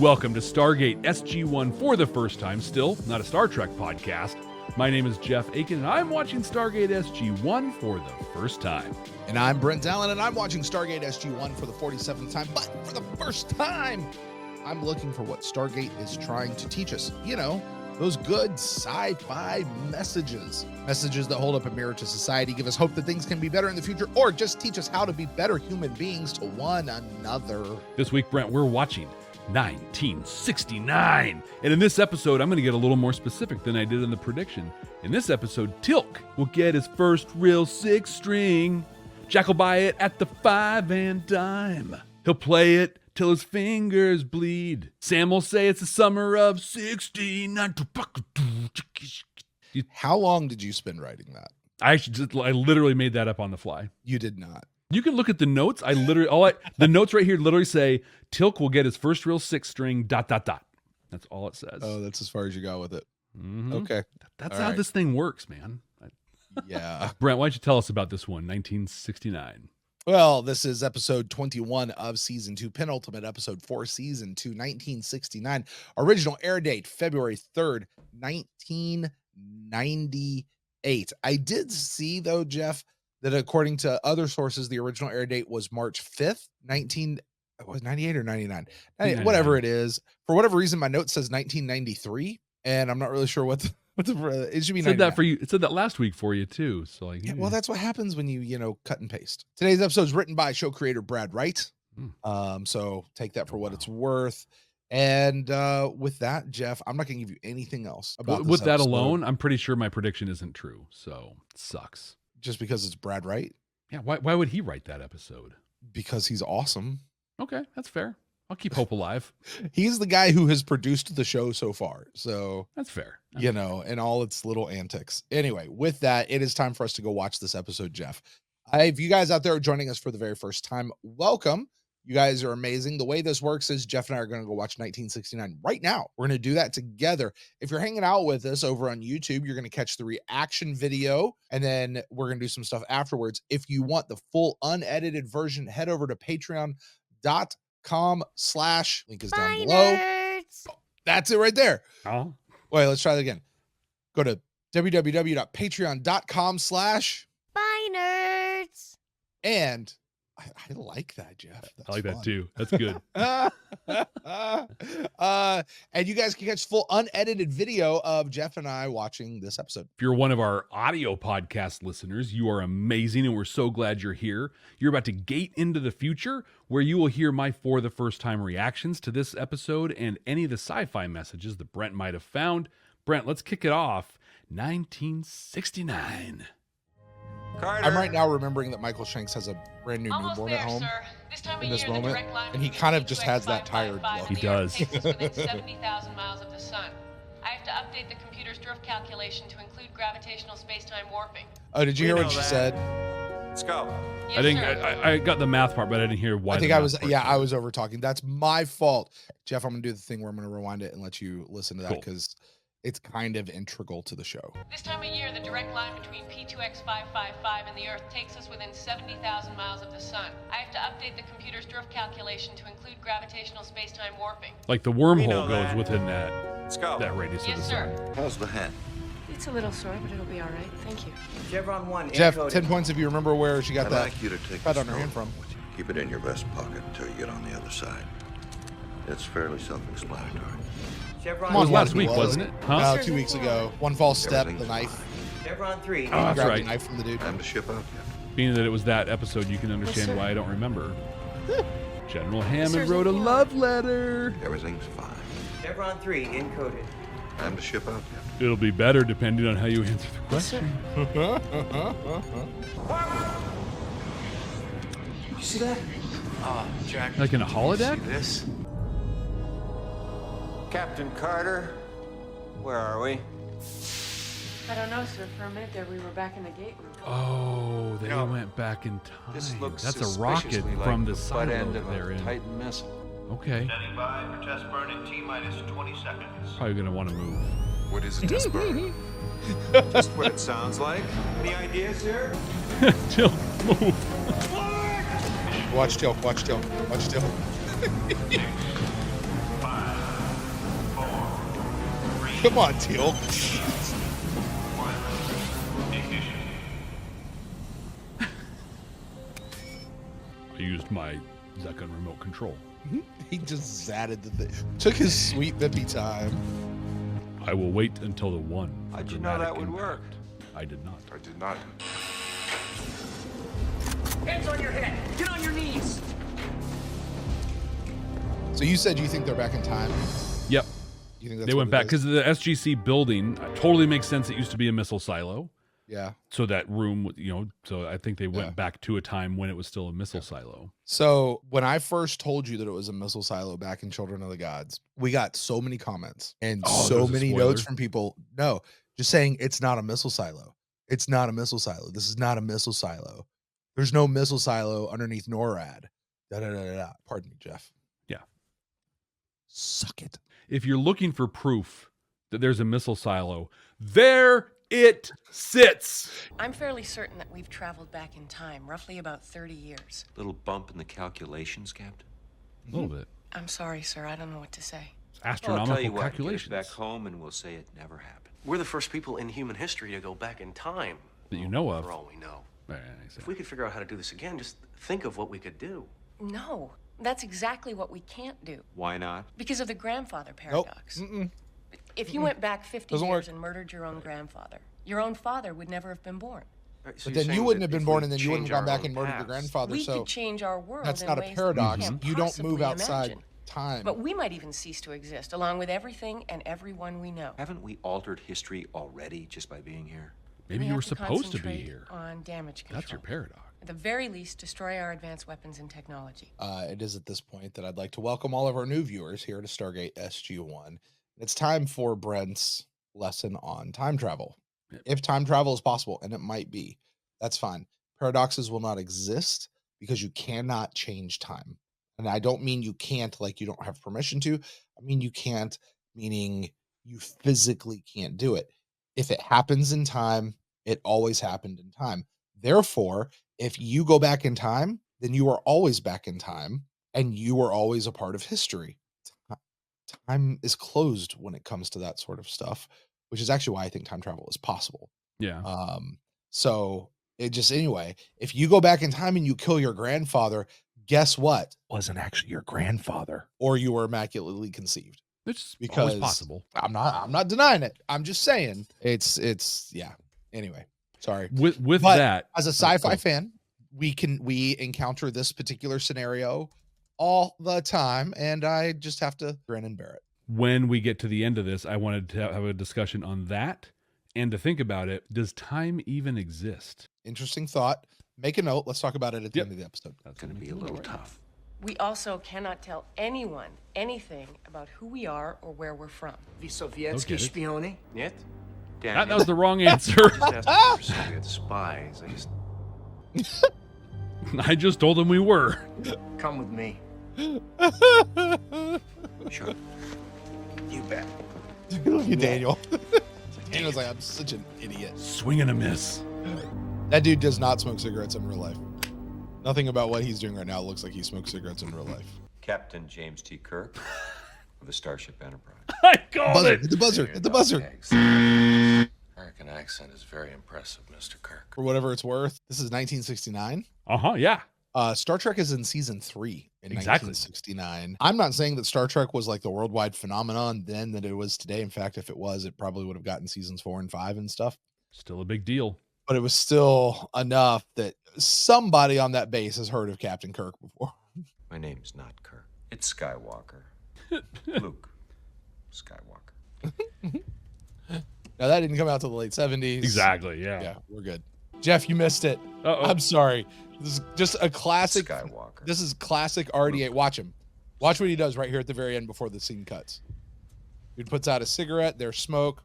Welcome to Stargate SG1 for the first time, still not a Star Trek podcast. My name is Jeff Aiken, and I'm watching Stargate SG1 for the first time. And I'm Brent Allen, and I'm watching Stargate SG1 for the 47th time. But for the first time, I'm looking for what Stargate is trying to teach us. You know, those good sci-fi messages. Messages that hold up a mirror to society, give us hope that things can be better in the future, or just teach us how to be better human beings to one another. This week, Brent, we're watching 1969. And in this episode, I'm going to get a little more specific than I did in the prediction. In this episode, Teal'c will get his first real six string. Jack will buy it at the 5 and dime. He'll play it till his fingers bleed. Sam will say it's the summer of 69. How long did you spend writing that? I literally made that up on the fly. You did not. You can look at the notes. The notes right here literally say Teal'c will get his first real six string ... That's all it says. Oh, that's as far as you got with it. Mm-hmm. Okay. That's all how this thing works, man. Yeah. Brent, why don't you tell us about this one, 1969? Well, this is episode 21 of season 2, penultimate episode for season 2, 1969. Original air date, February 3rd, 1998. I did see, though, Jeff, that according to other sources, the original air date was March 5th, 1998 or 99? Whatever it is. For whatever reason, my note says 1993, and I'm not really sure what it should be. It said that for you. It said that last week for you too. So like, yeah, well, that's what happens when you cut and paste. Today's episode is written by show creator Brad Wright. So take that for what it's worth. And with that, Jeff, I'm not going to give you anything else about with that episode. alone. I'm pretty sure my prediction isn't true. So it sucks. Just because it's Brad Wright? Yeah. Why would he write that episode? Because he's awesome. Okay, that's fair. I'll keep hope alive. He's the guy who has produced the show so far. So that's fair. And all its little antics. Anyway, with that, it is time for us to go watch this episode, Jeff. If you guys out there are joining us for the very first time, welcome. You guys are amazing. The way this works is Jeff and I are going to go watch 1969 right now. We're going to do that together. If you're hanging out with us over on YouTube, you're going to catch the reaction video, and then we're going to do some stuff afterwards. If you want the full unedited version, head over to patreon.com/ link is down below. Nerds. That's it right there. Oh, Wait, let's try that again. Go to www.patreon.com/ Bye, nerds. and I like that, Jeff. That's I like fun. that too. That's good. And you guys can catch full unedited video of Jeff and I watching this episode. If you're one of our audio podcast listeners, you are amazing, and we're so glad you're here. You're about to gate into the future, where you will hear my for the first time reactions to this episode and any of the sci-fi messages that Brent might have found. Brent, let's kick it off. 1969. Carter. I'm right now remembering that Michael Shanks has a brand new newborn at home in this moment, and he kind of just has that tired look. He does. Within 70,000 miles of the sun. I have to update the computer's drift calculation to include gravitational space-time warping. Oh, did you hear what she said? Let's go. Yes, I think sir. I got the math part, but I didn't hear why. I think the I math was, part. I was over talking. That's my fault. Jeff, I'm going to do the thing where I'm going to rewind it and let you listen to that Cool. because it's kind of integral to the show. This time of year, the direct line between P2X555 and the Earth takes us within 70,000 miles of the sun. I have to update the computer's drift calculation to include gravitational space-time warping. Like the We wormhole know goes that. within that Let's go. radius Yes, of the sir. sun. How's the hand? It's a little sore, but it'll be all right. Thank you. Chevron 1 Jeff, encoded. 10 points if you remember where she got I'd that like you to take cut this on her hand note from. with you. Keep it in your vest pocket until you get on the other side. It's fairly self-explanatory. It Chevron Come on, was last Lonnie, week, was. wasn't it? Huh? No, 2 weeks ago. One false step, the Everything's knife. fine. Chevron 3 Oh, that's Grabbed right. the knife from the dude. Time to ship out. Being that it was that episode, you can understand sir. why I don't remember. General sir, Hammond is wrote a everything love letter. Everything's fine. Chevron 3 encoded. Time to ship out. It'll be better depending on how you answer the question. You see that? Jack. Like in a holodeck? See this? Captain Carter, where are we? I don't know, sir. For a minute there, we were back in the gate room. Oh, they No. went back in time. This looks That's a rocket suspiciously like from the butt silo end that of they're a in. Titan missile. Okay. Standing by for test burn in T-minus 20 seconds. Probably going to want to move. What is a test burn? Just what it sounds like. Any ideas here? Till move. Watch Teal'c, watch Teal'c, watch Teal'c. 5, Come on, Teal. I used my Zekun remote control. He just zatted the thing. Took his sweet bippy time. I will wait until the one. How'd you know that dramatic would work? impact. I did not. I did not. Hands on your head. Get on your knees. So you said you think they're back in time? Yep. You think that's They what went it back is? because the SGC building totally makes sense. It used to be a missile silo. Yeah. So that room, so I think they went Yeah. back to a time when it was still a missile silo. So when I first told you that it was a missile silo back in Children of the Gods, we got so many comments and Oh, so there was a many spoiler? notes from people. No, just saying it's not a missile silo. It's not a missile silo. This is not a missile silo. There's no missile silo underneath NORAD. Da, da, da, da, da. Pardon me, Jeff. Yeah. Suck it. If you're looking for proof that there's a missile silo, there it sits. I'm fairly certain that we've traveled back in time, roughly about 30 years. Little bump in the calculations, Captain. A little bit. I'm sorry, sir. I don't know what to say. It's I'll astronomical tell you what, get us calculations back home and we'll say it never happened. We're the first people in human history to go back in time. that you know of. For all we know. Right, If we could figure out how to do this again, just think of what we could do. No, that's exactly what we can't do. Why not? Because of the grandfather Nope. paradox. Mm-mm. If you went back 50 Doesn't years work. and murdered your own grandfather, your own father would never have been born. Right, But so you're then you saying wouldn't that have been if born, we and then you wouldn't change have gone our back own and murdered your paths- grandfather. We So could change our world that's in not a ways that we paradox. can't You don't move possibly outside imagine. time. But we might even cease to exist, along with everything and everyone we know. Haven't we altered history already just by being here? Maybe We you were have to supposed to be concentrate here. on damage control. That's your paradox. At the very least, destroy our advanced weapons and technology. It is at this point that I'd like to welcome all of our new viewers here to Stargate SG1. It's time for Brent's lesson on time travel. Yep. If time travel is possible, and it might be, that's fine. Paradoxes will not exist because you cannot change time. And I don't mean you can't like you don't have permission to. I mean you can't, meaning you physically can't do it. If it happens in time, it always happened in time. Therefore, if you go back in time, then you are always back in time and you are always a part of history. Time is closed when it comes to that sort of stuff, which is actually why I think time travel is possible. Yeah. So it just, anyway, if you go back in time and you kill your grandfather, guess what? Wasn't actually your grandfather, or you were immaculately conceived. It's Because always possible. I'm not denying it. I'm just saying it's yeah. Anyway, sorry. With But that, as a oh, sci-fi cool. fan, we encounter this particular scenario all the time, and I just have to grin and bear it. When we get to the end of this, I wanted to have a discussion on that and to think about it. Does time even exist? Interesting thought. Make a note. Let's talk about it at the Yep. end of the episode. That's Gonna be a little tough. We also cannot tell anyone anything about who we are or where we're from. The Sovietsky Okay. шпионы? Нет? That was the wrong answer. For Soviet spies. I just told him we were. Come with me. Sure. You bet. Look at Daniel. Daniel's like, I'm such an idiot. Swing and a miss. That dude does not smoke cigarettes in real life. Nothing about what he's doing right now looks like he smokes cigarettes in real life. Captain James T. Kirk of the Starship Enterprise. I called Buzzer, it. hit the buzzer, hit the buzzer. American accent is very impressive, Mr. Kirk. For whatever it's worth, this is 1969. Yeah. Star Trek is in season 3 in Exactly. 1969. I'm not saying that Star Trek was like the worldwide phenomenon then that it was today. In fact, if it was, it probably would have gotten seasons 4 and 5 and stuff. Still a big deal. But it was still enough that somebody on that base has heard of Captain Kirk before. My name's not Kirk. It's Skywalker. Luke Skywalker. Now that didn't come out till the late 70s. Exactly. Yeah. Yeah, we're good. Jeff, you missed it. Uh-oh. I'm sorry. This is just a classic. Skywalker. This is classic RDA. Watch him. Watch what he does right here at the very end before the scene cuts. Dude puts out a cigarette. There's smoke.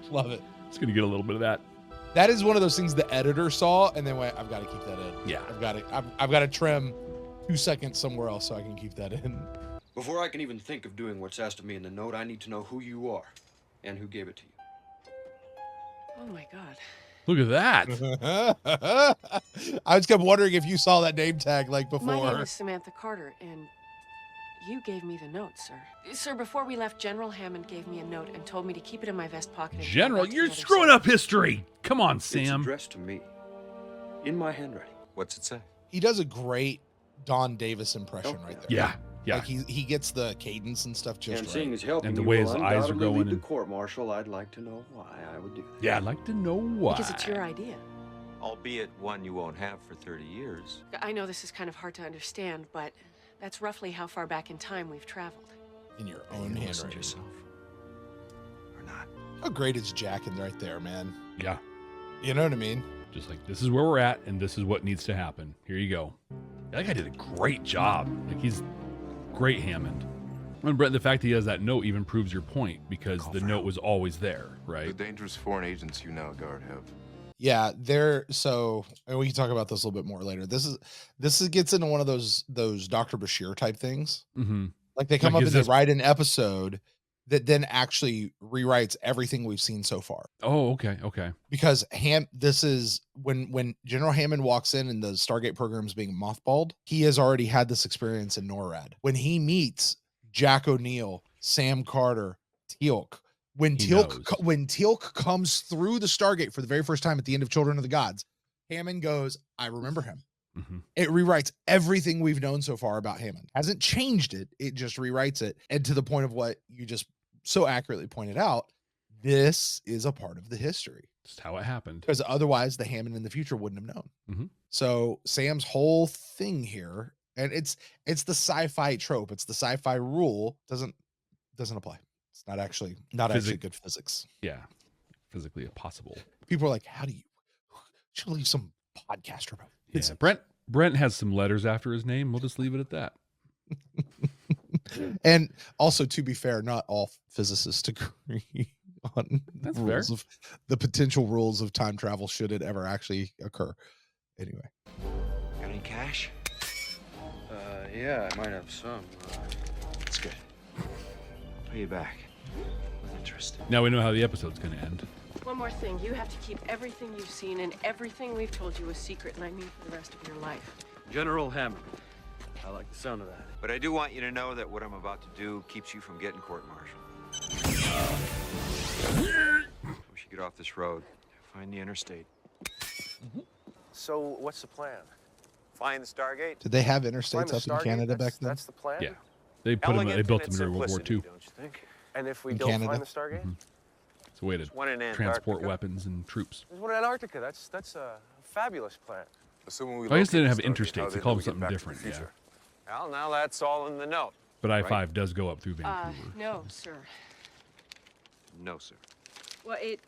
Love it. It's going to get a little bit of that. That is one of those things the editor saw and then went, I've got to keep that in. Yeah. I've got to trim 2 seconds somewhere else so I can keep that in. Before I can even think of doing what's asked of me in the note, I need to know who you are and who gave it to you. Oh my God. Look at that. I just kept wondering if you saw that name tag like before. My name is Samantha Carter, and You gave me the note, sir. Sir, before we left, General Hammond gave me a note and told me to keep it in my vest pocket. and General, go back to you're the other screwing side. up history. Come on, It's Sam. addressed to me. In my handwriting. What's it say? He does a great Don Davis impression right there. Yeah, yeah. Like he gets the cadence and stuff just And right. seeing as helping And the you way will his eyes are undoubtedly going lead to and- court-martial, I'd like to know why I would do that. Yeah, I'd like to know why. Because it's your idea. Albeit one you won't have for 30 years. I know this is kind of hard to understand, but that's roughly how far back in time we've traveled. In your And own you listen handwriting. to yourself. Or not. How great is Jack in right there, man? Yeah. You know what I mean? Just like, this is where we're at, and this is what needs to happen. Here you go. That guy did a great job. Like, he's great Hammond. And Brent, the fact that he has that note even proves your point, because the note was always there, The right? dangerous foreign agents you now guard have. Yeah, and we can talk about this a little bit more later. This gets into one of those Dr. Bashir type things. Mm-hmm. Like they come Like, up is and they this- write an episode that then actually rewrites everything we've seen so far. Oh, okay, okay. Because this is when General Hammond walks in and the Stargate program is being mothballed, he has already had this experience in NORAD. When he meets Jack O'Neill, Sam Carter, Teal'c, when He Teal'c comes through the Stargate for the very first time at the end of Children of the Gods, Hammond goes, I remember him. Mm-hmm. It rewrites everything we've known so far about Hammond. Hasn't changed it. It just rewrites it. And to the point of what you just so accurately pointed out, this is a part of the history. Just how it happened. Because otherwise the Hammond in the future wouldn't have known. Mhm. So Sam's whole thing here, and it's the sci-fi trope. It's the sci-fi rule. Doesn't apply. It's not actually good physics. Yeah, physically impossible. People are like, how do you should leave some podcaster about Yeah, Brent has some letters after his name. We'll just leave it at that. And also, to be fair, not all physicists agree on That's rules fair. of the potential rules of time travel should it ever actually occur. Anyway, Got any cash? Yeah, I might have some. That's good. I'll pay you back. With interest. Now we know how the episode's going to end. One more thing. You have to keep everything you've seen and everything we've told you a secret, and I mean for the rest of your life. General Hammond. I like the sound of that. But I do want you to know that what I'm about to do keeps you from getting court-martialed. We should get off this road, find the interstate. So what's the plan? Find the Stargate? did they have Find interstates the up in Stargate? Canada back then? That's the plan? Yeah, they built them in its during World War simplicity, II. don't you think? And if we In don't Canada? find the Stargate? It's a way to one in transport Antarctica. weapons and troops. There's one in Antarctica. That's a fabulous plan. Assuming we I guess they didn't have locate the Stargate, how interstates. They then called do them we get something back to the different. Yeah, future? Well, now that's all in the note. but I-5 Right. does go up through Vancouver. No, sir. No, sir. Well, it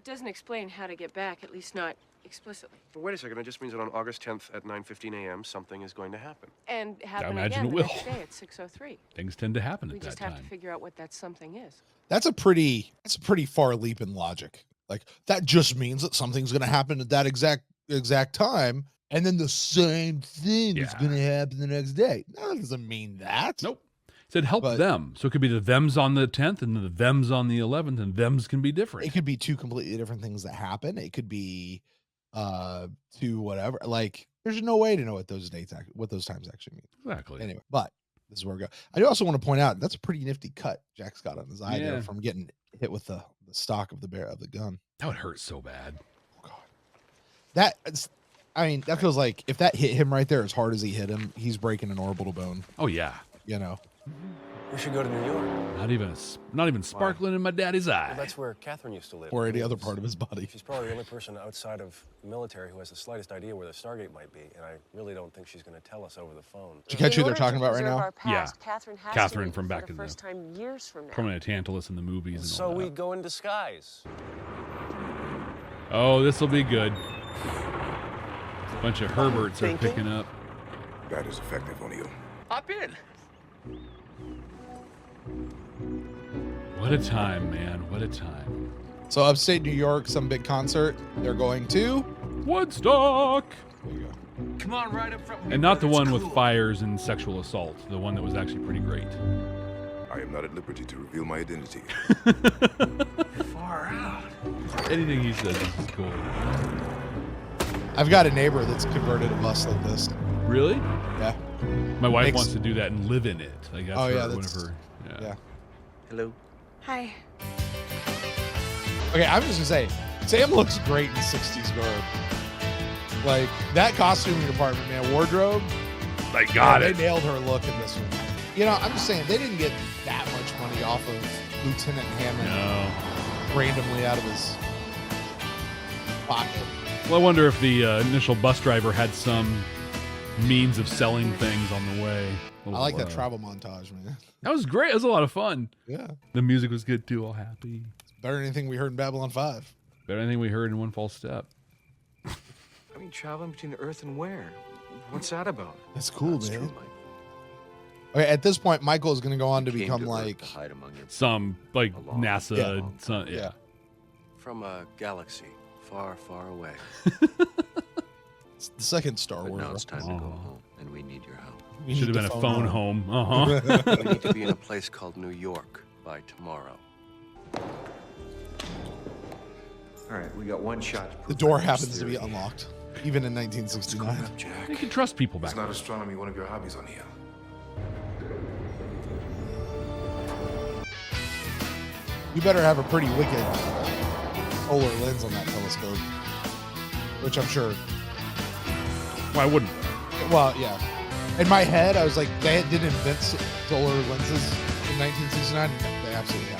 doesn't explain how to get back, at least not explicitly. Well, wait a second. It just means that on August 10th at 9:15 a.m. something is going to happen. And happen imagine again it the will. next day at 6:03. Things tend to happen We at just that have time. to figure out what that something is. That's a pretty far leap in logic. Like that just means that something's going to happen at that exact time, and then the same thing is Yeah. going to happen the next day. No, that doesn't mean that. Nope. It said help But- them. So it could be the thems on the 10th and the thems on the 11th, and thems can be different. It could be two completely different things that happen. It could be two whatever. Like there's no way to know what those times actually mean. Exactly. Anyway, but this is where we go. I do also want to point out that's a pretty nifty cut Jack's got on his eye Yeah. there from getting hit with the stock of the gun. That would hurt so bad. That feels like if that hit him right there as hard as he hit him, he's breaking an orbital bone. Oh yeah. You know. We should go to New York. Not even sparkling in my daddy's eye. Well, that's where Catherine used to live. Or any other part of his body. She's probably the only person outside of the military who has the slightest idea where the Stargate might be, and I really don't think she's going to tell us over the phone. Did you catch who they're In order talking to about right preserve now? our past, Catherine has Catherine to meet from for back the in the first time years from now. Prominent Tantalus in the movies and So all we that. go in disguise. Oh, this will be good. Bunch of Herberts are Thinking? picking up. That is effective, O'Neill. Hop in. What a time, man. What a time. So upstate New York, some big concert. They're going to Woodstock. There you go. Come on, right up front. And not the one with fires and sexual assault. The one that was actually pretty great. I am not at liberty to reveal my identity. Far out. Anything he says is cool. I've got a neighbor that's converted a bus like this. Really? Yeah. My wife wants to do that and live in it. Like that's one of her. Yeah. Hello. Hi. Okay, I'm just gonna say, Sam looks great in 60s garb. Like that costuming department, man, wardrobe. They got it. They nailed her look in this one. You know, I'm just saying they didn't get that much money off of Lieutenant Hammond randomly out of his pocket. Well, I wonder if the initial bus driver had some means of selling things on the way. I like that travel montage, man. That was great. It was a lot of fun. Yeah. The music was good too. All happy. Better than anything we heard in Babylon 5. Better than anything we heard in One False Step. I mean, traveling between Earth and where? What's that about? That's cool, man. Okay, at this point, Michael is going to go on to become like some like NASA. Yeah. From a galaxy far, far away. It's the second Star Wars. Now it's time to go home, and we need your help. Should have been a phone home. We need to be in a place called New York by tomorrow. All right, we got one shot. The door happens to be unlocked, even in 1969. You can trust people back It's not astronomy one of your hobbies on here? You better have a pretty wicked solar lens on that telescope, which I'm sure. Why wouldn't? Well, yeah. In my head, I was like, they didn't invent solar lenses in 1969. They absolutely have.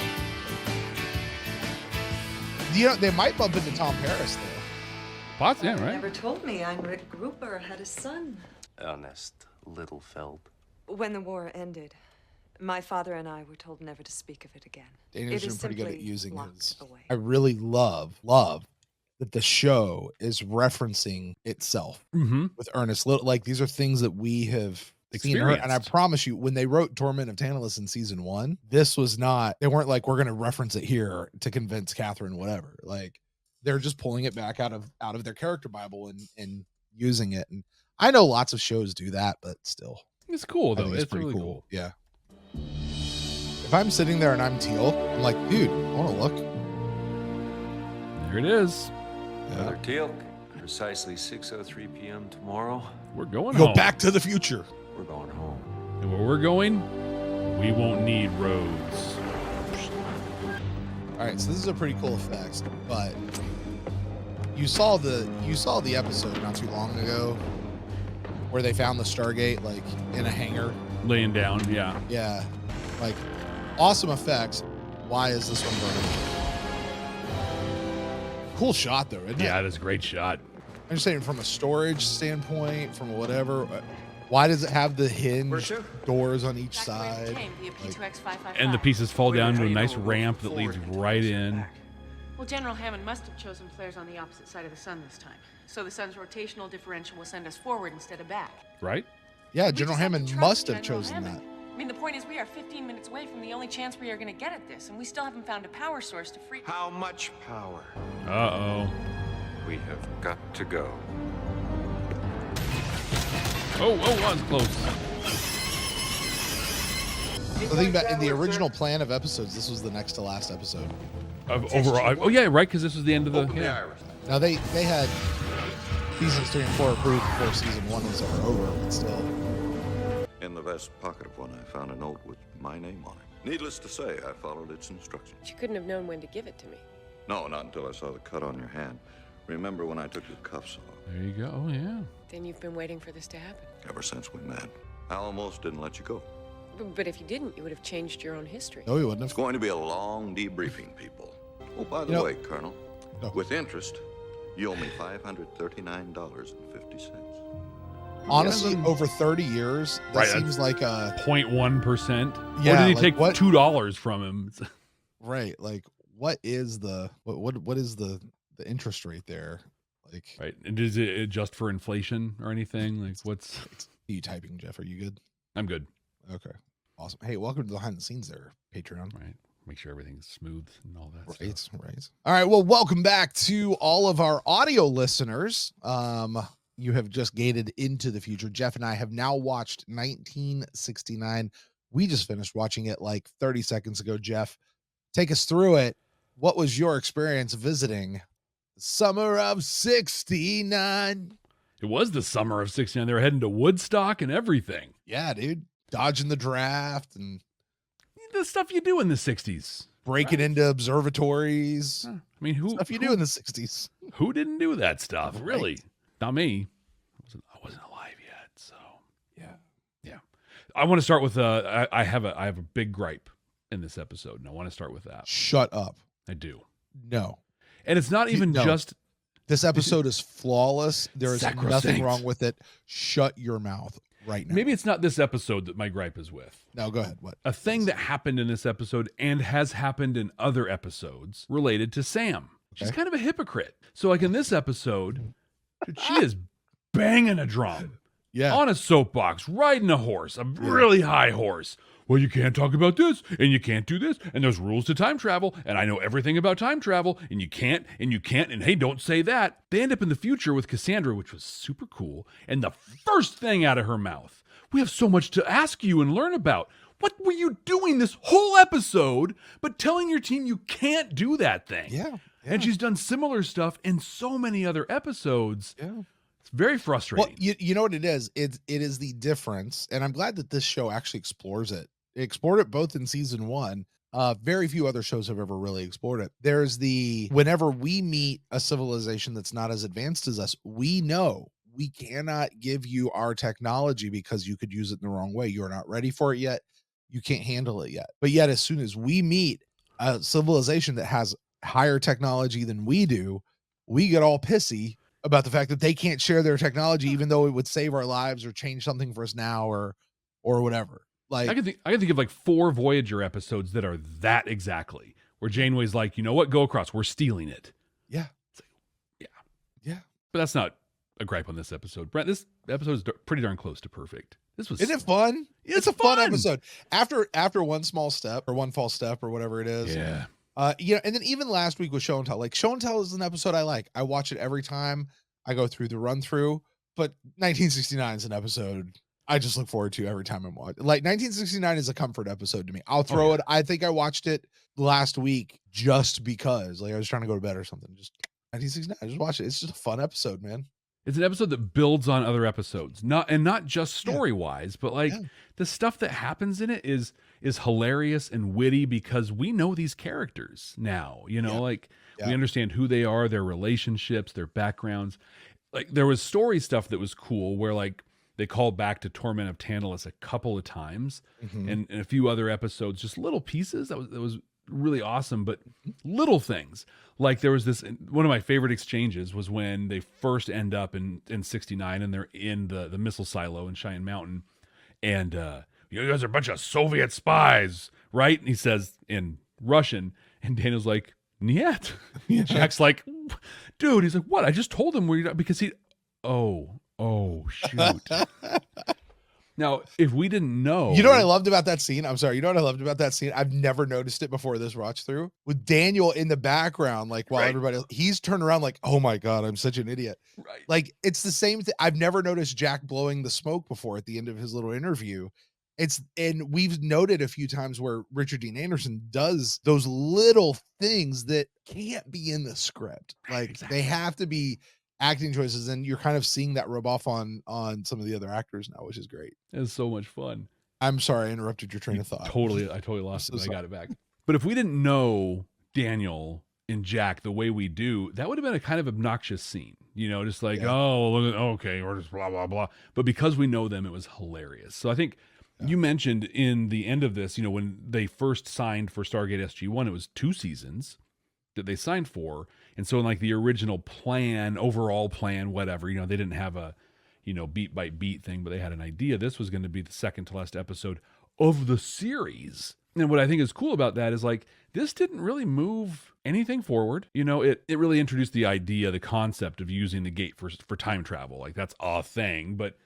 You know, they might bump into Tom Paris though. Pots, yeah, right. Never told me Heinrich Gruber had a son. Ernest Littlefeld. When the war ended, my father and I were told never to speak of it again. Daniel's It been is pretty good at simply using locked his. away. I really love that the show is referencing itself with Ernest Little. Like these are things that we have seen her, and I promise you, when they wrote Torment of Tantalus in season 1, this was not. They weren't like, we're going to reference it here to convince Catherine whatever. Like they're just pulling it back out of their character Bible and using it. And I know lots of shows do that, but still, it's cool though. It's pretty really cool. Yeah. If I'm sitting there and I'm Teal, I'm like, dude, I want to look. There it is. Brother Teal, precisely 6:03 p.m. tomorrow. We're going Go home. back to the future. We're going home. And where we're going, we won't need roads. All right, so this is a pretty cool effect, but you saw the episode not too long ago where they found the Stargate like in a hangar, laying down. Yeah. Yeah, like awesome effects. Why is this one burning? Cool shot though, isn't it? Yeah, it is a great shot. I'm just saying from a storage standpoint, from whatever. Why does it have the hinge doors on each side? And the pieces fall down to a nice ramp that leads right in. Well, General Hammond must have chosen flares on the opposite side of the sun this time. So the sun's rotational differential will send us forward instead of back. Right? Yeah, We General just have to Hammond trust must have General chosen Hammond. that. I mean, the point is we are 15 minutes away from the only chance we are going to get at this, and we still haven't found a power source to free. How much power? Uh-oh. We have got to go. Oh, that's close. So think about in the original plan of episodes, this was the next to last episode. Of overall. Oh yeah, right, because this was the end of the. Yeah. Now they had seasons 3 and 4 approved before season 1 was ever over, but still. In the vest pocket of one, I found a note with my name on it. Needless to say, I followed its instructions. You couldn't have known when to give it to me. No, not until I saw the cut on your hand. Remember when I took your cuffs off? There you go. Oh yeah. Then you've been waiting for this to happen. Ever since we met. I almost didn't let you go. But if you didn't, you would have changed your own history. No, he wouldn't It's have. going to be a long debriefing, people. Oh, by the way, Colonel, with interest, you owe me $539.50. Honestly, over 30 years, that seems like a 0.1%. Yeah, Or did he like take what- $2 from him? right. Like, what is the what is the interest rate there? Like, Right. And does it adjust for inflation or anything? Like, what's? Are you typing, Jeff? Are you good? I'm good. Okay. Awesome. Hey, welcome to the behind the scenes there, Patreon. Right. Make sure everything's smooth and all that. Right, stuff. right. All right. Well, welcome back to all of our audio listeners. You have just gated into the future. Jeff and I have now watched 1969. We just finished watching it like 30 seconds ago. Jeff, take us through it. What was your experience visiting the summer of 69? It was the summer of 69. They were heading to Woodstock and everything. Yeah, dude. Dodging the draft and the stuff you do in the 60s. Breaking into observatories. I mean, who do in the 60s? Who didn't do that stuff? Really? Right. Not me. I wasn't alive yet, so yeah. I want to start with I have a big gripe in this episode, and I want to start with that. Shut up. I do. No. And it's not even just this episode is flawless. There is Sacrosanct. nothing wrong with it. Shut your mouth right now. Maybe it's not this episode that my gripe is with. No, go ahead. What? A thing that happened in this episode and has happened in other episodes related to Sam. She's kind of a hypocrite. So like in this episode, dude, she is banging a drum. Yeah. On a soapbox, riding a horse, a really high horse. Well, you can't talk about this, and you can't do this, and there's rules to time travel, and I know everything about time travel, and you can't, and hey, don't say that. They end up in the future with Cassandra, which was super cool, and the first thing out of her mouth, we have so much to ask you and learn about. What were you doing this whole episode but telling your team you can't do that thing? Yeah. And she's done similar stuff in so many other episodes. Yeah. It's very frustrating. Well, you know what it is? It is the difference, and I'm glad that this show actually explores it. It explored it both in season 1. Very few other shows have ever really explored it. There's whenever we meet a civilization that's not as advanced as us, we know we cannot give you our technology because you could use it in the wrong way. You're not ready for it yet. You can't handle it yet. But yet, as soon as we meet a civilization that has higher technology than we do, we get all pissy about the fact that they can't share their technology, even though it would save our lives or change something for us now or whatever. Like I can think of like 4 Voyager episodes that are that exactly, where Janeway's like, you know what, go across, we're stealing it. Yeah. Yeah. But that's not a gripe on this episode. Brent, this episode is pretty darn close to perfect. This was Isn't it fun? It's a fun episode. After one small step or one false step or whatever it is. Yeah. And then even last week with Show and Tell, like Show and Tell is an episode I like. I watch it every time I go through the run through, but 1969 is an episode I just look forward to every time I'm watching. Like 1969 is a comfort episode to me. I'll throw it. I think I watched it last week just because like I was trying to go to bed or something. Just 1969. I just watch it. It's just a fun episode, man. It's an episode that builds on other episodes, not just story wise, but like the stuff that happens in it is hilarious and witty because we know these characters now. You know, we understand who they are, their relationships, their backgrounds. Like there was story stuff that was cool where like they called back to Torment of Tantalus a couple of times, and a few other episodes, just little pieces that was really awesome, but little things. Like there was this, one of my favorite exchanges was when they first end up in 69 and they're in the missile silo in Cheyenne Mountain. And you guys are a bunch of Soviet spies, right? And he says in Russian, and Daniel's like, Niet. Jack's like, dude, he's like, what? I just told him because oh, shoot. Now, if we didn't know... You know what I loved about that scene? I'm sorry. You know what I loved about that scene? I've never noticed it before this watch through. With Daniel in the background, like while everybody... He's turned around like, oh my God, I'm such an idiot. Right. Like, it's the same thing. I've never noticed Jack blowing the smoke before at the end of his little interview. And we've noted a few times where Richard Dean Anderson does those little things that can't be in the script. Like, they have to be acting choices, and you're kind of seeing that rub off on some of the other actors now, which is great. It's so much fun. I'm sorry I interrupted your train of thought. I totally lost it, but I got it back. But if we didn't know Daniel and Jack the way we do, that would have been a kind of obnoxious scene. You know, just like, oh, look at, okay, or just blah, blah, blah. But because we know them, it was hilarious. So I think you mentioned in the end of this, you know, when they first signed for Stargate SG1, it was 2 seasons that they signed for. And so in like the original plan, overall plan, whatever, you know, they didn't have a, you know, beat by beat thing, but they had an idea. This was going to be the second to last episode of the series. And what I think is cool about that is like, this didn't really move anything forward. You know, it really introduced the idea, the concept of using the gate for time travel. Like that's a thing, but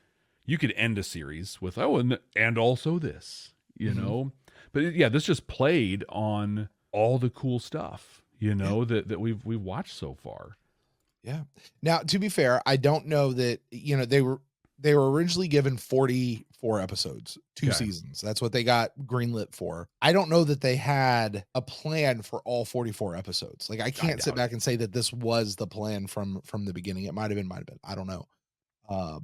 you could end a series with, and also this, you know, but yeah, this just played on all the cool stuff, you know, that we've watched so far. Yeah. Now, to be fair, I don't know that, you know, they were originally given 44 episodes, 2 seasons. That's what they got greenlit for. I don't know that they had a plan for all 44 episodes. Like I can't sit back and say that this was the plan from the beginning. It might have been. I don't know.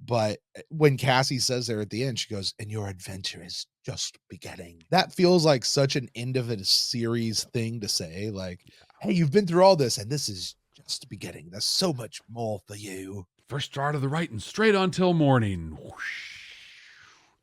But when Cassie says there at the end, she goes, "And your adventure is just beginning." That feels like such an end of a series thing to say. Like, hey, you've been through all this, and this is just beginning. There's so much more for you. First start of the right and straight on till morning. Whoosh.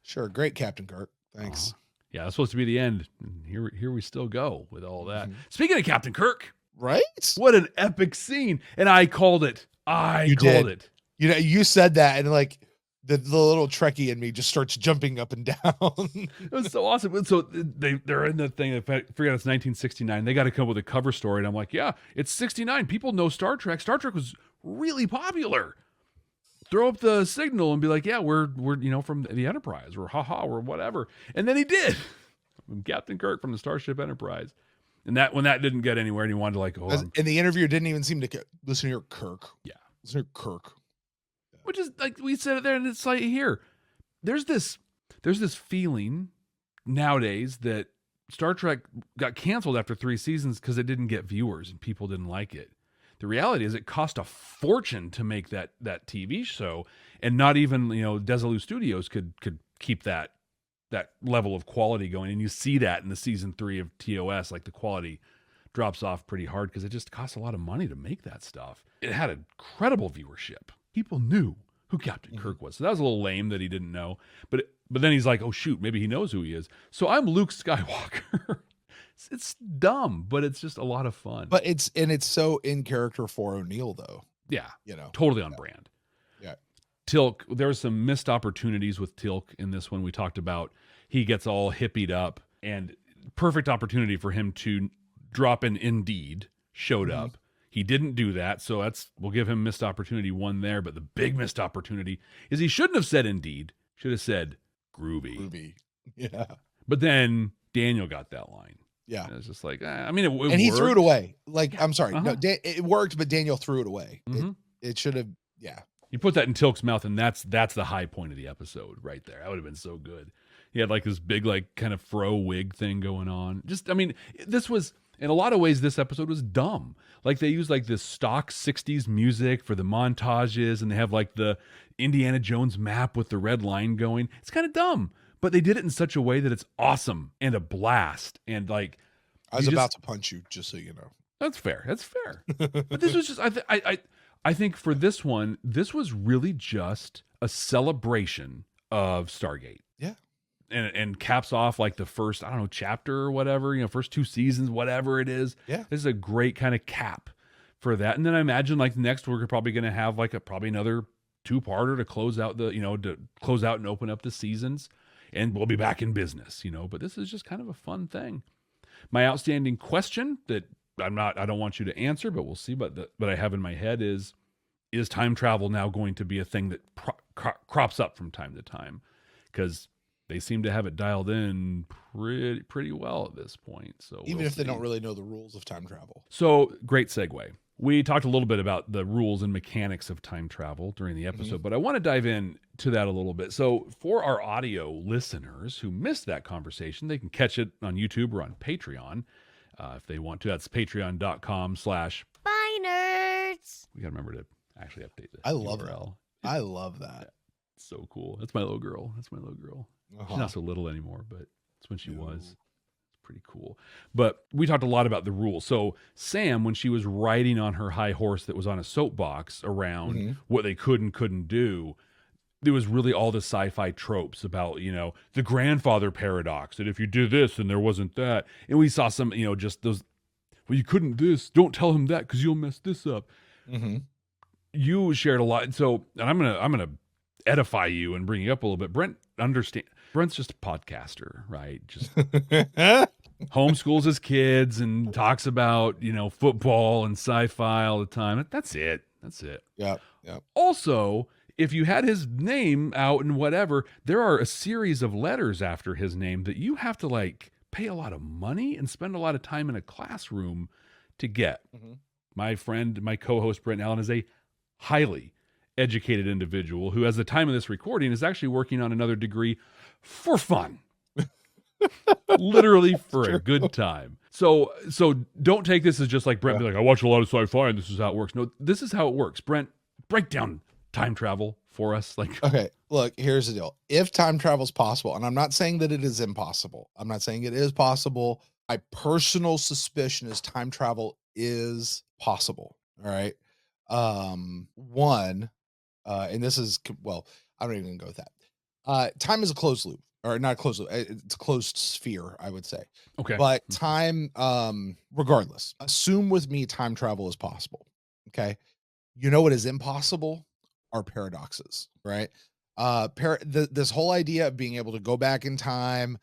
Sure, great, Captain Kirk. Thanks. Yeah, that's supposed to be the end. And here we still go with all that. Speaking of Captain Kirk, right? What an epic scene! And I called it. I called it. You know, you said that, and like the little Trekkie in me just starts jumping up and down. It was so awesome. So they're in the thing. I forget it's 1969. They got to come up with a cover story, and I'm like, yeah, it's 69. People know Star Trek. Star Trek was really popular. Throw up the signal and be like, yeah, we're from the Enterprise, or or whatever. And then he did. Captain Kirk from the Starship Enterprise. And that when that didn't get anywhere, and he wanted to like, and the interviewer didn't even seem to listen to your Kirk. Yeah, listen to Kirk. Which is like we said it there, and it's like here, there's this feeling nowadays that Star Trek got canceled after 3 seasons because it didn't get viewers and people didn't like it. The reality is it cost a fortune to make that TV show, and not even Desilu Studios could keep that level of quality going. And you see that in the season 3 of TOS, like the quality drops off pretty hard because it just costs a lot of money to make that stuff. It had incredible viewership. People knew who Captain Kirk was. So that was a little lame that he didn't know. But then he's like, oh shoot, maybe he knows who he is. So I'm Luke Skywalker. It's dumb, but it's just a lot of fun. But it's so in character for O'Neill though. Yeah. Totally on brand. Yeah. Tilk, there's some missed opportunities with Tilk in this one. We talked about he gets all hippied up, and perfect opportunity for him to drop an Indeed showed up. He didn't do that, so we'll give him missed opportunity 1 there. But the big missed opportunity is he shouldn't have said Indeed. Should have said groovy. Groovy. Yeah. But then Daniel got that line. Yeah. And it's just like, I mean, it and he worked. threw it away. Like, I'm sorry. No, it worked, but Daniel threw it away. It should have, yeah. You put that in Tilk's mouth, and that's the high point of the episode right there. That would have been so good. He had like this big, like kind of fro wig thing going on. Just, I mean, this was, in a lot of ways, this episode was dumb. Like they used like this stock 60s music for the montages, and they have like the Indiana Jones map with the red line going. It's kind of dumb, but they did it in such a way that it's awesome and a blast. And like, I was about to punch you, just so you know. That's fair. That's fair. But this was just, I think for this one, this was really just a celebration of Stargate. Yeah. And caps off like the first, I don't know, chapter or whatever, first 2 seasons, whatever it is. Yeah. This is a great kind of cap for that. And then I imagine like next we're probably going to have like probably another 2-parter to close out to close out and open up the seasons, and we'll be back in business, but this is just kind of a fun thing. My outstanding question that I don't want you to answer, but we'll see, but I have in my head is time travel now going to be a thing that crops up from time to time? Because they seem to have it dialed in pretty well at this point. So even if they don't really know the rules of time travel. So great segue. We talked a little bit about the rules and mechanics of time travel during the episode, but I want to dive in to that a little bit. So for our audio listeners who missed that conversation, they can catch it on YouTube or on Patreon if they want to. That's patreon.com/Bye Nerds. We got to remember to actually update this. I love URL. I love that. Yeah, it's so cool. That's my little girl. She's not so little anymore, but it's when she was. It's pretty cool. But we talked a lot about the rules. So Sam, when she was riding on her high horse that was on a soapbox around what they could and couldn't do, there was really all the sci-fi tropes about, the grandfather paradox, that if you did this, then there wasn't that. And we saw some, just those, well, you couldn't this, don't tell him that because you'll mess this up. You shared a lot. So, and I'm going to edify you and bring you up a little bit. Brent's just a podcaster, right? Just homeschools his kids and talks about, football and sci-fi all the time. That's it. Yeah. Also, if you had his name out and whatever, there are a series of letters after his name that you have to like pay a lot of money and spend a lot of time in a classroom to get. My friend, my co-host Brent Allen, is a highly educated individual who, as the time of this recording, is actually working on another degree for fun. Literally for a good time. So don't take this as just like Brent be like, I watch a lot of sci-fi and this is how it works. No, this is how it works. Brent, break down time travel for us? Like, okay, look, here's the deal. If time travel is possible, and I'm not saying that it is impossible, I'm not saying it is possible. My personal suspicion is time travel is possible. All right. One, and this is, well, I don't even go with that. Time is a closed loop, or not a closed loop. It's a closed sphere, I would say. okay. But time, regardless, assume with me time travel is possible. Okay. You know what is impossible are paradoxes, right? This whole idea of being able to go back in time,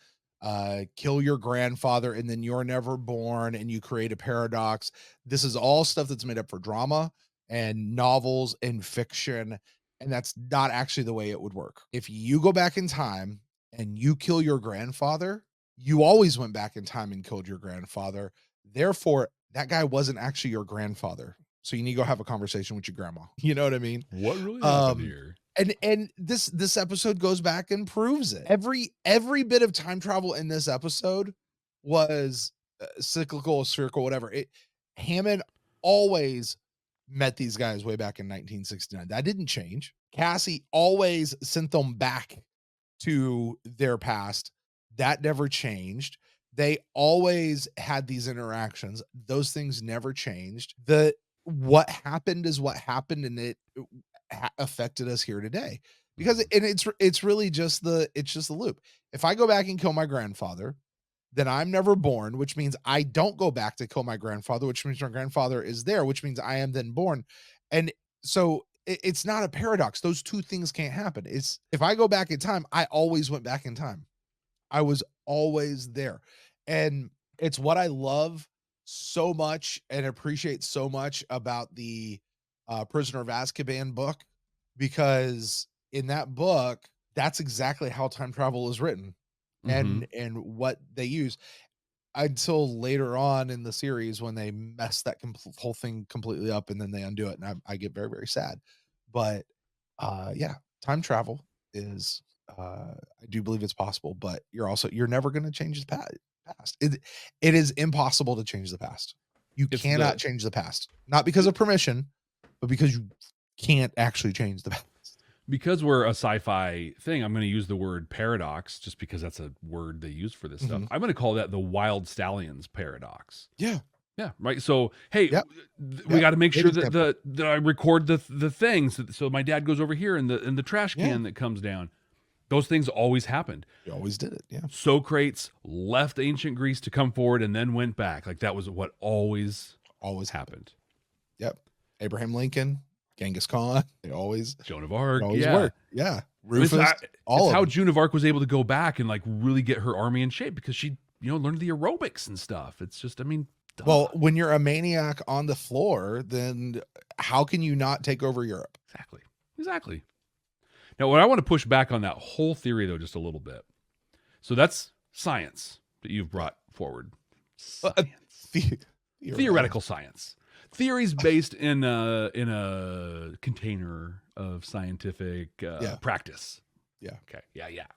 kill your grandfather, and then you're never born and you create a paradox. This is all stuff that's made up for drama and novels and fiction. And that's not actually the way it would work. If you go back in time and you kill your grandfather, you always went back in time and killed your grandfather. Therefore, that guy wasn't actually your grandfather. So you need to go have a conversation with your grandma. You know what I mean? What really happened here? And this episode goes back and proves it. Every bit of time travel in this episode was cyclical, spherical, whatever. Hammond always met these guys way back in 1969. That didn't change. Cassie always sent them back to their past. That never changed. They always had these interactions. Those things never changed. What happened is what happened, and it affected us here today. Because it's really just the loop. If I go back and kill my grandfather, then I'm never born, which means I don't go back to kill my grandfather, which means my grandfather is there, which means I am then born. And so it's not a paradox. Those two things can't happen. It's if I go back in time, I always went back in time. I was always there. And it's what I love so much and appreciate so much about the Prisoner of Azkaban book, because in that book, that's exactly how time travel is written. And what they use, until later on in the series when they mess that whole thing completely up and then they undo it, and I get very, very sad. But yeah, time travel is I do believe it's possible, but you're never going to change the past. It is impossible to change the past. You cannot change the past, not because of permission, but because you can't actually change the past. Because we're a sci-fi thing, I'm going to use the word paradox just because that's a word they use for this stuff. I'm going to call that the Wild Stallions paradox. Yeah. Yeah. Right. So, hey, we got to make sure that I record the things. So my dad goes over here in the trash can that comes down. Those things always happened. He always did it. Yeah. Socrates left ancient Greece to come forward and then went back. Like that was what always happened. Yep. Abraham Lincoln, Genghis Khan, Joan of Arc, worked. Yeah. Rufus, it's how Joan of Arc was able to go back and like really get her army in shape because she, learned the aerobics and stuff. It's just, duh. Well, when you're a maniac on the floor, then how can you not take over Europe? Exactly. Now, what I want to push back on that whole theory though, just a little bit. So that's science that you've brought forward. Theoretical science. Theories based in a container of scientific practice. Yeah. Okay. Yeah.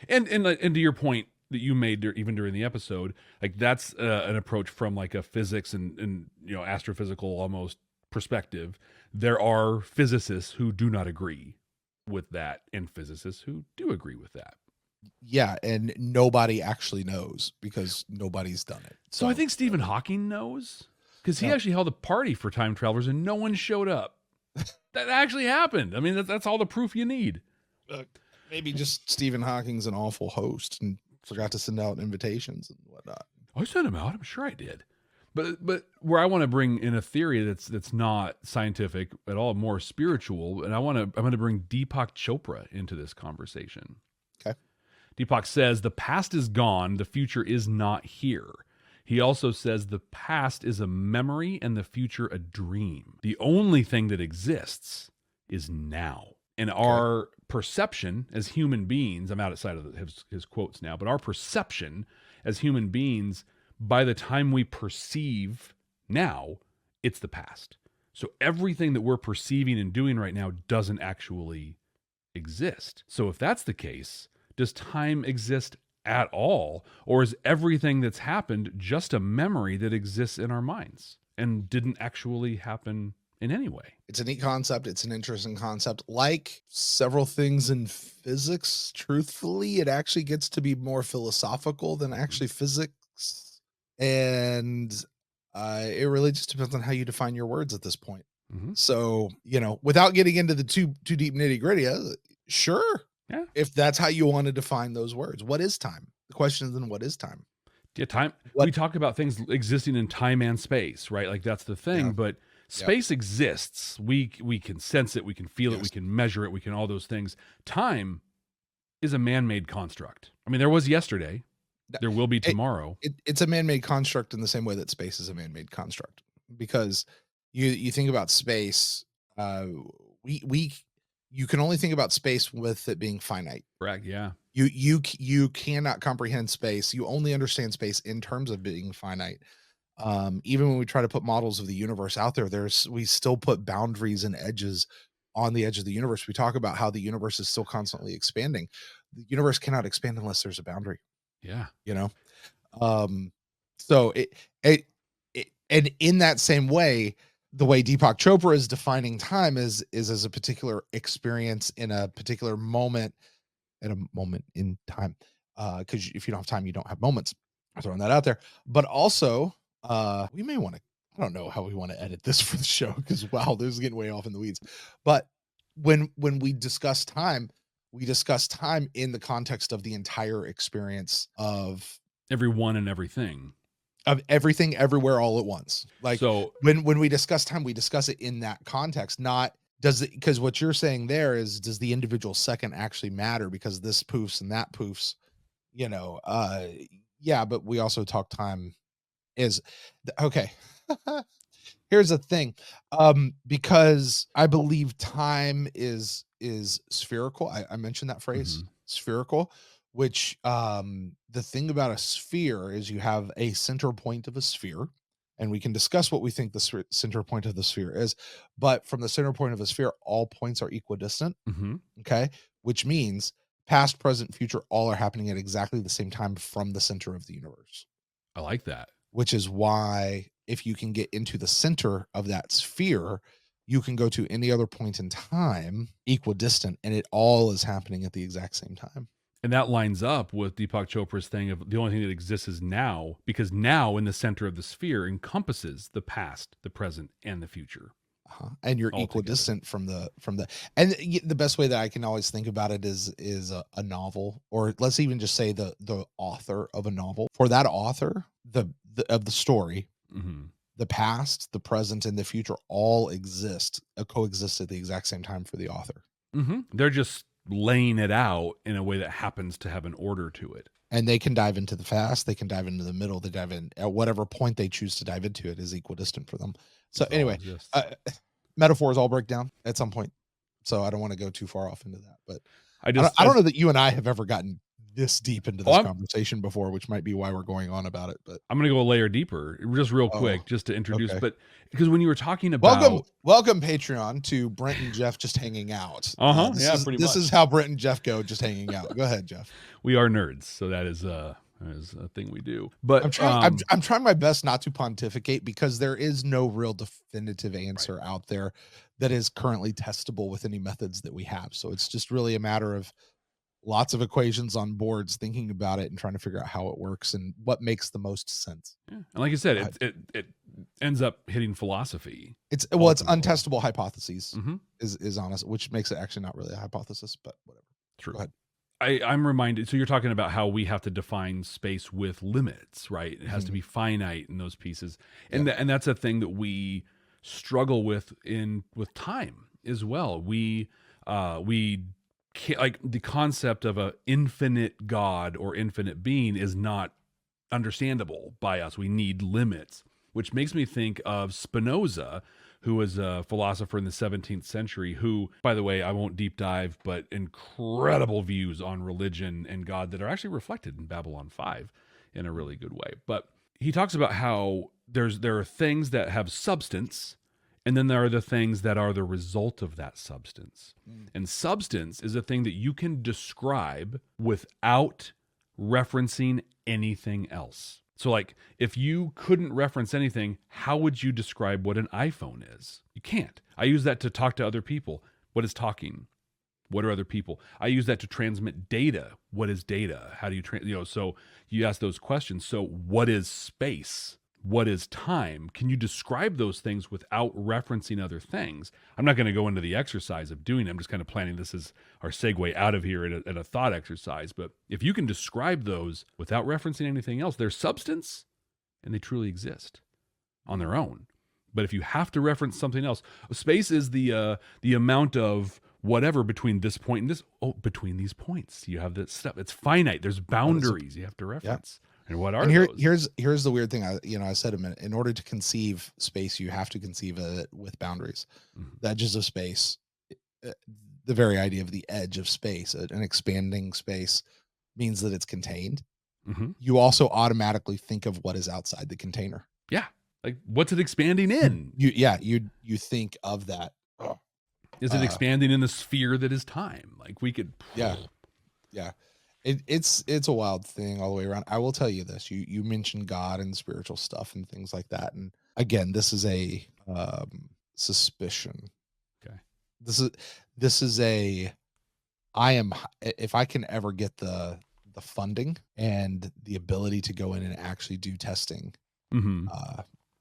And to your point that you made even during the episode, like that's an approach from like a physics and astrophysical almost perspective. There are physicists who do not agree with that, and physicists who do agree with that. Yeah, and nobody actually knows because nobody's done it. So I think Stephen Hawking knows. Because he actually held a party for time travelers and no one showed up. That actually happened. I mean, that's all the proof you need. Maybe just Stephen Hawking's an awful host and forgot to send out invitations and whatnot. I sent him out. I'm sure I did. But where I want to bring in a theory that's not scientific at all, more spiritual, and I'm going to bring Deepak Chopra into this conversation. Okay. Deepak says the past is gone, the future is not here. He also says the past is a memory and the future a dream. The only thing that exists is now. And our perception as human beings, I'm outside of his quotes now, but our perception as human beings, by the time we perceive now, it's the past. So everything that we're perceiving and doing right now doesn't actually exist. So if that's the case, does time exist at all, or is everything that's happened just a memory that exists in our minds and didn't actually happen in any way. It's a neat concept. It's an interesting concept. Like several things in physics, truthfully, it actually gets to be more philosophical than actually physics. And it really just depends on how you define your words at this point. So, without getting into the too deep nitty gritty, sure. Yeah. If that's how you want to define those words, what is time? The question is then, what is time? Yeah, time. We talk about things existing in time and space, right? Like that's the thing, but space exists. We can sense it, we can feel it, we can measure it, we can all those things. Time is a man-made construct. I mean, there was yesterday, there will be tomorrow. It's a man-made construct in the same way that space is a man-made construct. Because you think about space, you can only think about space with it being finite. Correct. Yeah. You cannot comprehend space. You only understand space in terms of being finite. Even when we try to put models of the universe out there, we still put boundaries and edges on the edge of the universe. We talk about how the universe is still constantly expanding. The universe cannot expand unless there's a boundary. Yeah. So and in that same way, the way Deepak Chopra is defining time is as a particular experience in a particular moment, at a moment in time. Because if you don't have time, you don't have moments. I'm throwing that out there. But also, we may want to, I don't know how we want to edit this for the show, because wow, this is getting way off in the weeds. But when we discuss time, we discuss time in the context of the entire experience of everyone and everything. Of everything, everywhere, all at once. Like, so when we discuss time, we discuss it in that context, not because what you're saying there is, does the individual second actually matter because this poofs and that poofs, yeah, but we also talk time is okay. Here's the thing. Because I believe time is spherical. I mentioned that phrase, spherical, which the thing about a sphere is you have a center point of a sphere, and we can discuss what we think the center point of the sphere is, but from the center point of a sphere, all points are equidistant. Okay. Which means past, present, future, all are happening at exactly the same time from the center of the universe. I like that. Which is why if you can get into the center of that sphere, you can go to any other point in time equidistant, and it all is happening at the exact same time. And that lines up with Deepak Chopra's thing of the only thing that exists is now, because now in the center of the sphere encompasses the past, the present, and the future. And you're equidistant from the, and the best way that I can always think about it is a novel, or let's even just say the author of a novel. For that author, of the story, the past, the present, and the future all coexist at the exact same time for the author. They're just laying it out in a way that happens to have an order to it. And they can dive into the past, they can dive into the middle, they dive in at whatever point they choose to dive into it is equidistant for them. So anyway, metaphors all break down at some point. So I don't want to go too far off into that, but I don't know that you and I have ever gotten this deep into this conversation before, which might be why we're going on about it. But I'm going to go a layer deeper, just real quick, just to introduce. Okay. But because when you were talking about welcome Patreon to Brent and Jeff just hanging out. Pretty much. This is how Brent and Jeff go, just hanging out. Go ahead, Jeff. We are nerds, so that is a thing we do. But I'm trying my best not to pontificate, because there is no real definitive answer out there that is currently testable with any methods that we have. So it's just really a matter of lots of equations on boards, thinking about it and trying to figure out how it works and what makes the most sense. Yeah. And like you said, it ends up hitting philosophy. It's untestable hypotheses is honest, which makes it actually not really a hypothesis, but whatever. True. Go ahead. I'm reminded. So you're talking about how we have to define space with limits, right? It has to be finite in those pieces. And and that's a thing that we struggle with with time as well. We like the concept of a infinite God or infinite being is not understandable by us. We need limits, which makes me think of Spinoza, who was a philosopher in the 17th century, who, by the way, I won't deep dive, but incredible views on religion and God that are actually reflected in Babylon 5 in a really good way. But he talks about how there are things that have substance, and then there are the things that are the result of that substance. And substance is a thing that you can describe without referencing anything else. So like if you couldn't reference anything, how would you describe what an iPhone is? You can't. I use that to talk to other people. What is talking? What are other people? I use that to transmit data. What is data? How do you so you ask those questions. So what is space? What is time? Can you describe those things without referencing other things? I'm not going to go into the exercise of doing it. I'm just kind of planning this as our segue out of here at a thought exercise. But if you can describe those without referencing anything else, they're substance and they truly exist on their own. But if you have to reference something else, space is the amount of whatever between this point and this, between these points. You have this stuff. It's finite. There's boundaries you have to reference. Yeah. And what are those? Here's the weird thing. I said a minute. In order to conceive space, you have to conceive it with boundaries. Mm-hmm. The edges of space, the very idea of the edge of space, an expanding space, means that it's contained. Mm-hmm. You also automatically think of what is outside the container. Yeah, like what's it expanding in? You think of that. Is it expanding in the sphere that is time? Like we could. Yeah. It's a wild thing all the way around. I will tell you this. You mentioned God and spiritual stuff and things like that. And again, this is a suspicion. Okay. This is if I can ever get the funding and the ability to go in and actually do testing, mm-hmm.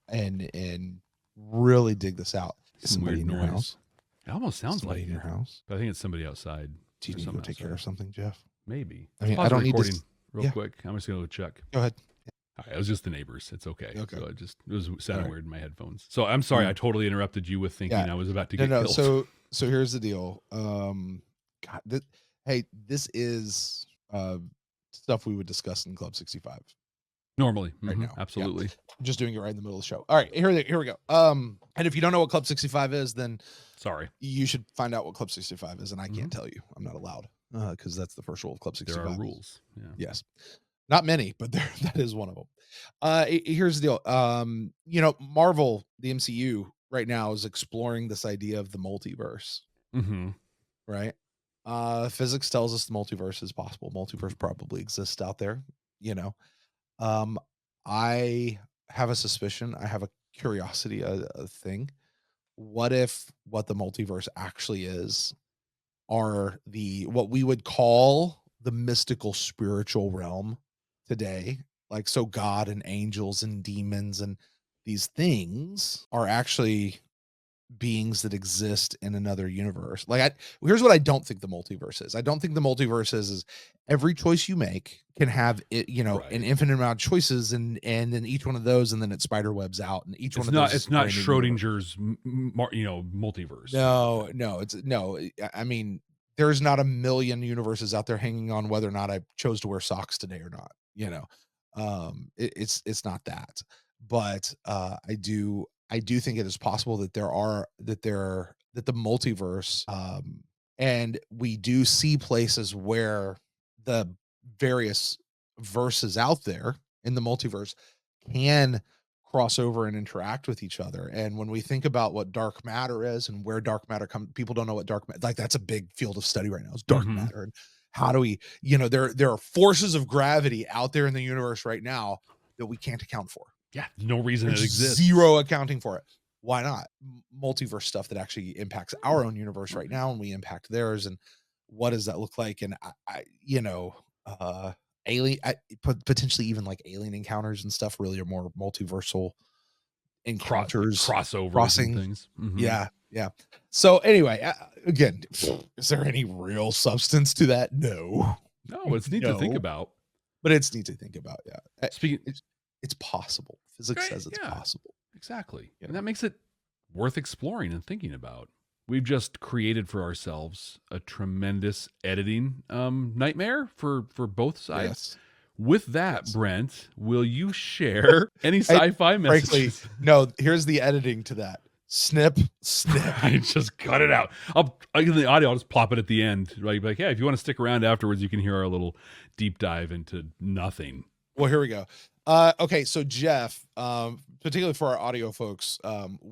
And really dig this out. Somebody in your house. It almost sounds somebody like in your house. But I think it's somebody outside. Do you need to go take care of something, Jeff? Maybe. I mean, I don't need to real quick. I'm just gonna go check. Go ahead. All right, it was just the neighbors. It's okay. Okay. So it was sounding weird in my headphones. So I'm sorry. I totally interrupted you with thinking I was about to get killed. So here's the deal. This is stuff we would discuss in Club 65 normally. Right now. Absolutely. Yeah. I'm just doing it right in the middle of the show. All right, here we go. And if you don't know what Club 65 is, then sorry, you should find out what Club 65 is, and I can't tell you. I'm not allowed. Because that's the first rule of Club 65. There are rules. Yeah. Yes. Not many, but that is one of them. Here's the deal. Marvel, the MCU right now is exploring this idea of the multiverse. Mm-hmm. Right? Physics tells us the multiverse is possible. Multiverse probably exists out there. I have a suspicion. I have a curiosity, a thing. What if what the multiverse actually is are what we would call the mystical spiritual realm today? Like, so God and angels and demons and these things are actually beings that exist in another universe. Here's what I don't think the multiverse is. I don't think the multiverse is every choice you make can have it, an infinite amount of choices, and then each one of those, and then it spider webs out, and each one of those. It's not Schrodinger's, multiverse. No. I mean, there's not a million universes out there hanging on whether or not I chose to wear socks today or not. It's not that, but I do think it is possible that the multiverse, and we do see places where the various verses out there in the multiverse can cross over and interact with each other. And when we think about what dark matter is and where dark matter comes, people don't know what dark matter, like that's a big field of study right now, is dark matter. And how do we, there are forces of gravity out there in the universe right now that we can't account for. Yeah, no reason it exists. Zero accounting for it. Why not? Multiverse stuff that actually impacts our own universe right now, and we impact theirs. And what does that look like? And potentially even like alien encounters and stuff really are more multiversal encounters, crossing things. Mm-hmm. Yeah. So anyway, again, is there any real substance to that? No, it's neat to think about. But it's neat to think about. Yeah. Speaking, it's possible. Physics says it's possible. Exactly. And that makes it worth exploring and thinking about. We've just created for ourselves a tremendous editing nightmare for both sides. Yes. With that, Brent, will you share any sci-fi messages? Frankly, no, here's the editing to that. Snip. I just cut it out. I'll give the audio. I'll just plop it at the end. Right? Like, if you want to stick around afterwards, you can hear our little deep dive into nothing. Well, here we go. Okay, so Jeff, particularly for our audio folks,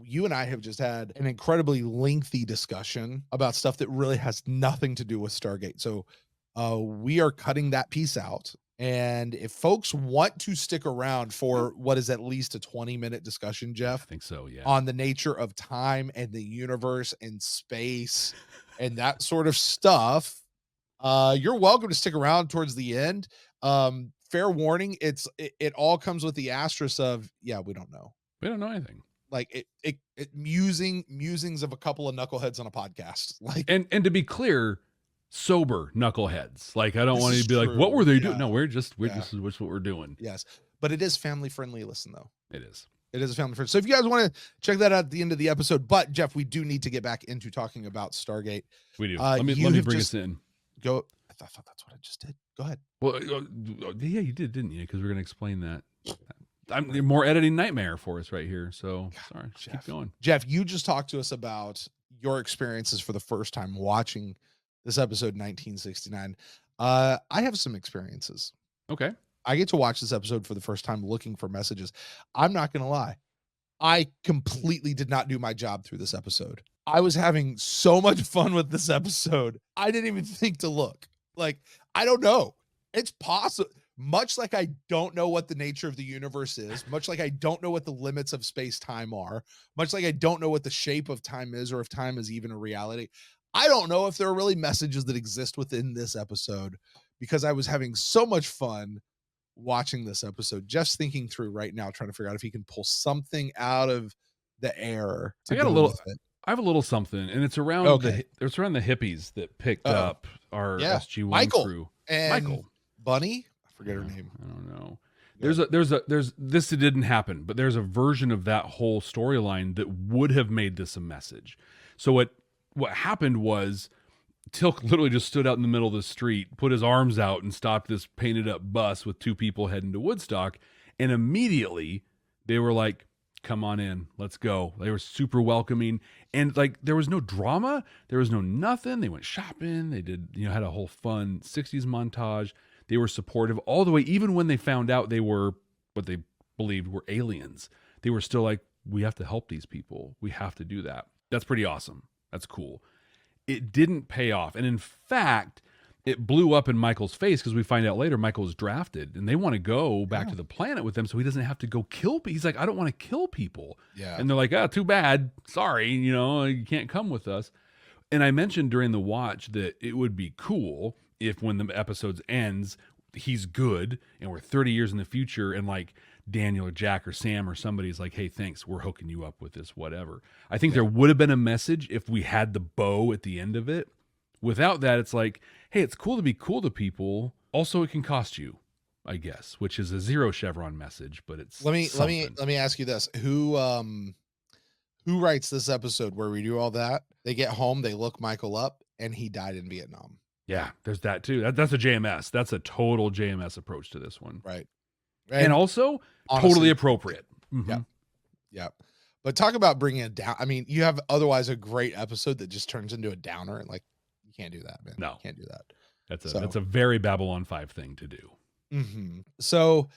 you and I have just had an incredibly lengthy discussion about stuff that really has nothing to do with Stargate. So we are cutting that piece out, And if folks want to stick around for what is at least a 20-minute discussion, Jeff, I think so, yeah, on the nature of time and the universe and space and that sort of stuff, you're welcome to stick around towards the end. Fair warning, it all comes with the asterisk of, yeah, we don't know. We don't know anything. Like musings of a couple of knuckleheads on a podcast. Like, and to be clear, sober knuckleheads. Like, I don't want to be true. like, what were they doing? Yeah. No, we're just Yeah. this is what we're doing. Yes, but it is family friendly. Listen, though, It is. it is a family friendly. So if you guys want to check that out at the end of the episode, but Jeff, we do need to get back into talking about Stargate. We do. Let me bring us in. Go. I thought that's what I just did. Go ahead. Well, yeah, you did, didn't you? Because we're going to explain that. I'm more editing nightmare for us right here. So sorry, Jeff, keep going. Jeff, you just talked to us about your experiences for the first time watching this episode 1969. I have some experiences. Okay. I get to watch this episode for the first time looking for messages. I'm not going to lie. I completely did not do my job through this episode. I was having so much fun with this episode. I didn't even think to look. Like, I don't know. It's possible. Much like I don't know what the nature of the universe is, much like I don't know what the limits of space-time are, much like I don't know what the shape of time is or if time is even a reality. I don't know if there are really messages that exist within this episode because I was having so much fun watching this episode. Jeff's thinking through right now, trying to figure out if he can pull something out of the air. I have a little something, and it's around it's around the hippies that picked up our SG1 crew. And Michael Bunny. Forget her name. I don't know. There's this didn't happen, but there's a version of that whole storyline that would have made this a message. So what happened was Tilk literally just stood out in the middle of the street, put his arms out, and stopped this painted up bus with two people heading to Woodstock, and immediately they were like, "Come on in, let's go." They were super welcoming, and like there was no drama, there was no nothing. They went shopping, they did had a whole fun 60s montage. They were supportive all the way, even when they found out they were what they believed were aliens. They were still like, we have to help these people. We have to do that. That's pretty awesome. That's cool. It didn't pay off. And in fact, it blew up in Michael's face because we find out later Michael was drafted and they want to go back to the planet with them so he doesn't have to go kill people. He's like, I don't want to kill people. Yeah. And they're like, too bad. Sorry, you can't come with us. And I mentioned during the watch that it would be cool if when the episode ends, he's good and we're 30 years in the future and like Daniel or Jack or Sam or somebody's like, hey, thanks, we're hooking you up with this, whatever. I think there would have been a message if we had the bow at the end of it. Without that, it's like, hey, it's cool to be cool to people. Also, it can cost you, I guess, which is a zero chevron message, but it's let me ask you this. Who writes this episode where we do all that? They get home, they look Michael up, and he died in Vietnam. Yeah, there's that too. That's a JMS. That's a total JMS approach to this one. Right. And also honestly, totally appropriate. Mm-hmm. Yeah. Yeah. But talk about bringing it down. I mean, you have otherwise a great episode that just turns into a downer, and like, you can't do that, man. No, you can't do that. That's a very Babylon 5 thing to do. Mm-hmm. So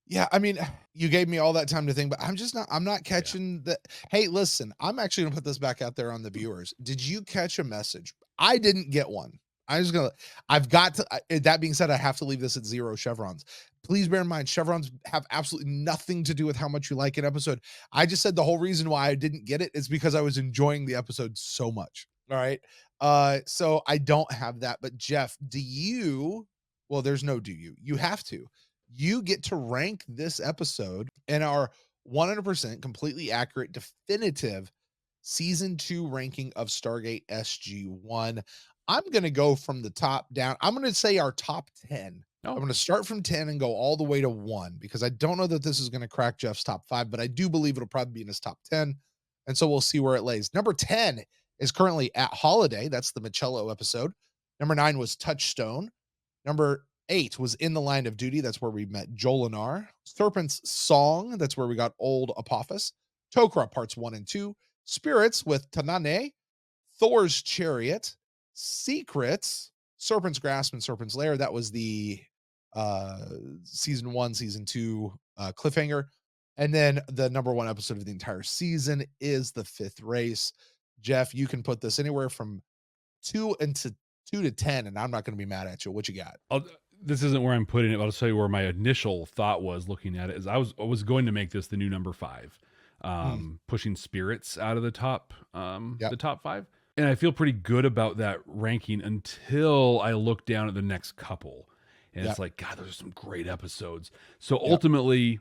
yeah, I mean, you gave me all that time to think, but I'm not catching that. Hey, listen, I'm actually gonna put this back out there on the viewers. Did you catch a message? I didn't get one. I've got to, that being said, I have to leave this at zero chevrons. Please bear in mind, chevrons have absolutely nothing to do with how much you like an episode. I just said the whole reason why I didn't get it is because I was enjoying the episode so much. All right. So I don't have that, but Jeff, you have to, you get to rank this episode in our 100% completely accurate, definitive season 2 ranking of Stargate SG1. I'm going to go from the top down. I'm going to say our top 10. I'm going to start from 10 and go all the way to 1 because I don't know that this is going to crack Jeff's top 5, but I do believe it'll probably be in his top 10. And so we'll see where it lays. Number 10 is currently At Holiday. That's the Michello episode. Number 9 was Touchstone. Number 8 was In the Line of Duty. That's where we met Jolinar. Serpent's Song. That's where we got Old Apophis. Tok'ra parts 1 and 2. Spirits with Tanane. Thor's Chariot. Secrets, Serpent's Grasp and Serpent's Lair. That was the season 1, season 2 cliffhanger. And then the number 1 episode of the entire season is The Fifth Race. Jeff, you can put this anywhere from 2 to 10, and I'm not going to be mad at you. What you got? this isn't where I'm putting it, but I'll tell you where my initial thought was looking at it is I was going to make this the new number 5, pushing Spirits out of the top, the top 5. And I feel pretty good about that ranking until I look down at the next couple. And it's like, God, those are some great episodes. So ultimately,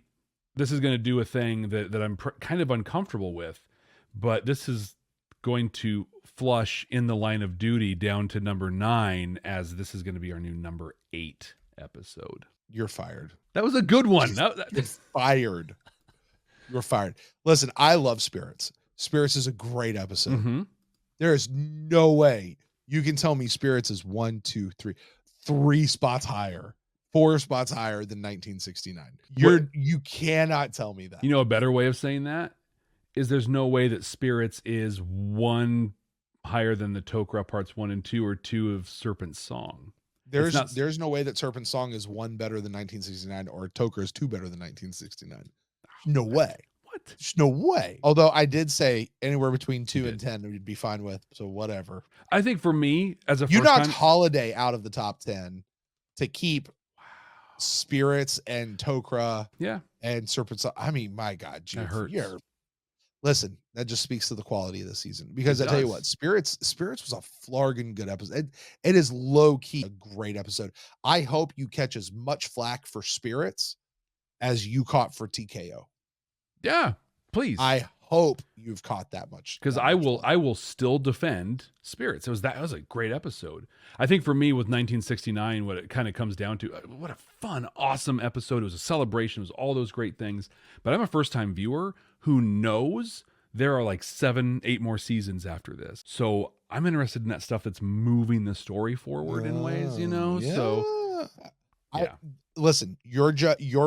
this is going to do a thing that I'm kind of uncomfortable with, but this is going to flush In the Line of Duty down to number 9, as this is going to be our new number 8 episode. You're fired. That was a good one. You're fired. You're fired. Listen, I love Spirits. Spirits is a great episode. Mm-hmm. There is no way you can tell me Spirits is 1, 2, 3 spots higher, 4 spots higher than 1969. You cannot tell me that. You know, a better way of saying that is there's no way that Spirits is 1 higher than the Tok'ra parts 1 and 2, or 2 of Serpent's Song. There's no way that Serpent's Song is 1 better than 1969, or Tok'ra is 2 better than 1969. No way. What? There's no way. Although I did say anywhere between 2 and 10 we'd be fine with. So whatever. I think for me, as a you knocked Holiday out of the top 10 to keep Spirits and Tok'ra, and Serpent's Song. I mean, my God, that hurts. Listen, that just speaks to the quality of the season. Because I tell you what, Spirits was a flargin' good episode. It is low key a great episode. I hope you catch as much flack for Spirits as you caught for TKO. Yeah, please. I hope you've caught that much. Because I will still defend Spirits. That was a great episode. I think for me with 1969, what it kind of comes down to, what a fun, awesome episode. It was a celebration. It was all those great things. But I'm a first-time viewer who knows there are like 7, 8 more seasons after this. So I'm interested in that stuff that's moving the story forward in ways, you know? Yeah. So listen, your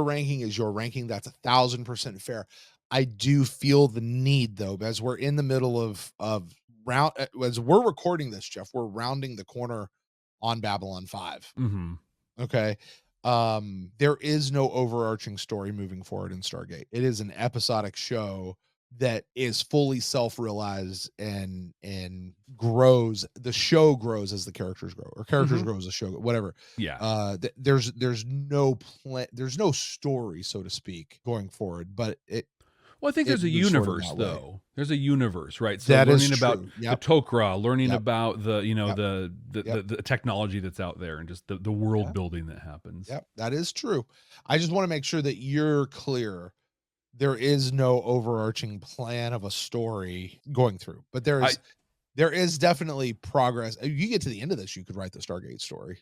ranking is your ranking. That's 1,000% fair. I do feel the need, though, as we're in the middle of as we're recording this, Jeff, we're rounding the corner on Babylon 5. Mm-hmm. Okay. There is no overarching story moving forward in Stargate. It is an episodic show that is fully self-realized and grows. The show grows as the characters grow, or characters grow as the show, whatever. Yeah. There's no plan, there's no story, so to speak, going forward, but well, I think there's a universe, though. There's a universe, right? So that learning is about the Tok'ra, learning about the the technology that's out there, and just the world building that happens. Yep, that is true. I just want to make sure that you're clear. There is no overarching plan of a story going through, but there is definitely progress. You get to the end of this, you could write the Stargate story.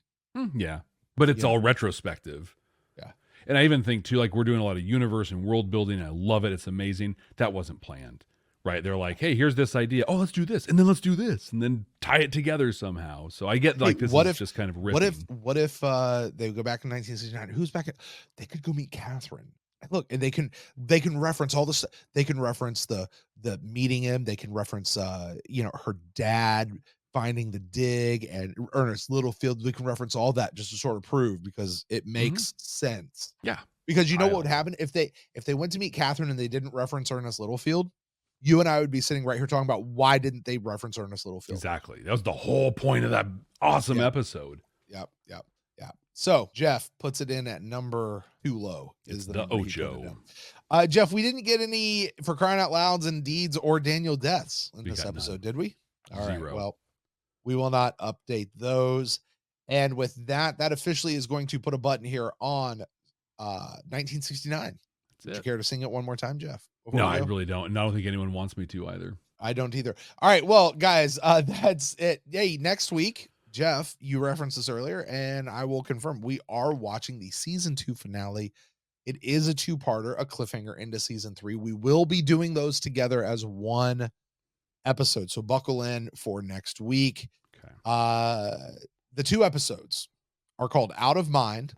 Yeah, but it's all retrospective. Yeah. And I even think too, like, we're doing a lot of universe and world building. And I love it. It's amazing. That wasn't planned, right? They're like, hey, here's this idea. Oh, let's do this. And then let's do this. And then tie it together somehow. So I get like, this is just kind of ripping. What if they go back in 1969? Who's back? They could go meet Catherine. Look, and they can reference all this. They can reference the meeting him. They can reference, her dad finding the dig and Ernest Littlefield. We can reference all that just to sort of prove, because it makes sense. Yeah. Because you know what would happen if they went to meet Catherine and they didn't reference Ernest Littlefield? You and I would be sitting right here talking about why didn't they reference Ernest Littlefield? Exactly. That was the whole point of that awesome episode. Yep. So Jeff puts it in at number 2 low. Is the Ocho. Jeff, we didn't get any For Crying Out Louds and Deeds or Daniel deaths in this episode, did we? All right. Well, we will not update those. And with that officially is going to put a button here on 1969. Would you care to sing it one more time, Jeff? No, I really don't. And I don't think anyone wants me to either. I don't either. All right. Well, guys, that's it. Hey, next week, Jeff, you referenced this earlier, and I will confirm we are watching the season 2 finale. It is a 2-parter, a cliffhanger into season 3. We will be doing those together as one episode. So buckle in for next week. Okay. The 2 episodes are called Out of Mind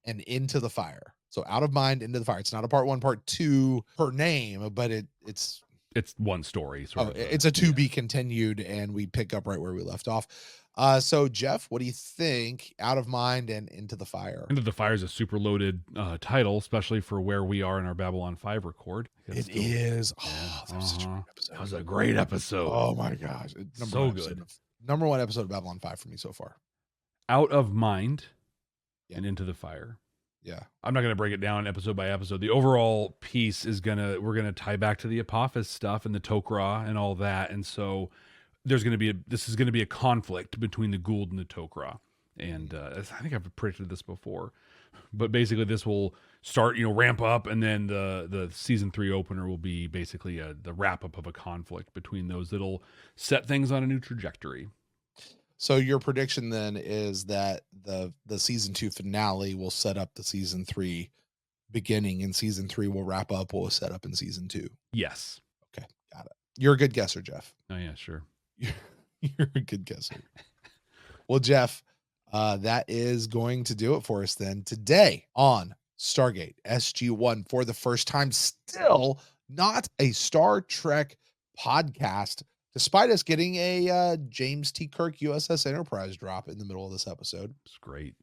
and Into the Fire. So Out of Mind, Into the Fire. It's not a part 1, part 2 per name, but it's one story. It's a to be continued, and we pick up right where we left off. So Jeff, what do you think? Out of Mind and Into the Fire. Into the Fire is a super loaded title, especially for where we are in our Babylon 5 record. It is. Oh, that was such a great episode. That was a great episode. Oh my gosh. So good. Number 1 episode of Babylon 5 for me so far. Out of Mind and Into the Fire. Yeah. I'm not going to break it down episode by episode. The overall piece is we're going to tie back to the Apophis stuff and the Tok'ra and all that. And so this is going to be a conflict between the Goa'uld and the Tok'ra. And I think I've predicted this before, but basically this will start, ramp up. And then the season 3 opener will be basically the wrap up of a conflict between those that'll set things on a new trajectory. So your prediction then is that the season 2 finale will set up the season 3 beginning, and season 3 will wrap up what was set up in season 2. Yes. Okay, got it. You're a good guesser, Jeff. Oh yeah, sure. You're a good guesser. Well, Jeff, that is going to do it for us then today on Stargate SG1. For the first time, still not a Star Trek podcast, despite us getting a James T. Kirk USS Enterprise drop in the middle of this episode. It's great.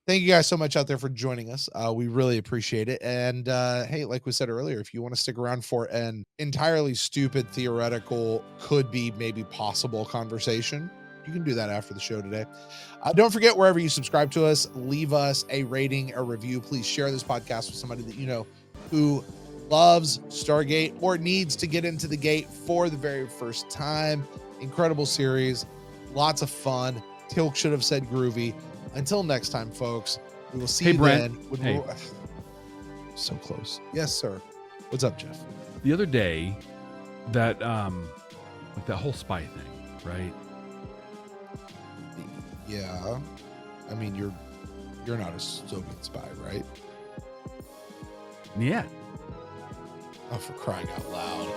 Thank you guys so much out there for joining us. We really appreciate it. And hey, like we said earlier, if you want to stick around for an entirely stupid, theoretical, could be maybe possible conversation, you can do that after the show today. Don't forget, wherever you subscribe to us, leave us a rating, a review. Please share this podcast with somebody that you know who loves Stargate or needs to get into the gate for the very first time. Incredible series, lots of fun. Tilk should have said groovy. Until next time, folks, we will see you Brent. then. Hey. So close. Yes, sir. What's up, Jeff? The other day, that like that whole spy thing, right? Yeah. I mean, you're not a Soviet spy, right? Yeah. Oh, for crying out loud.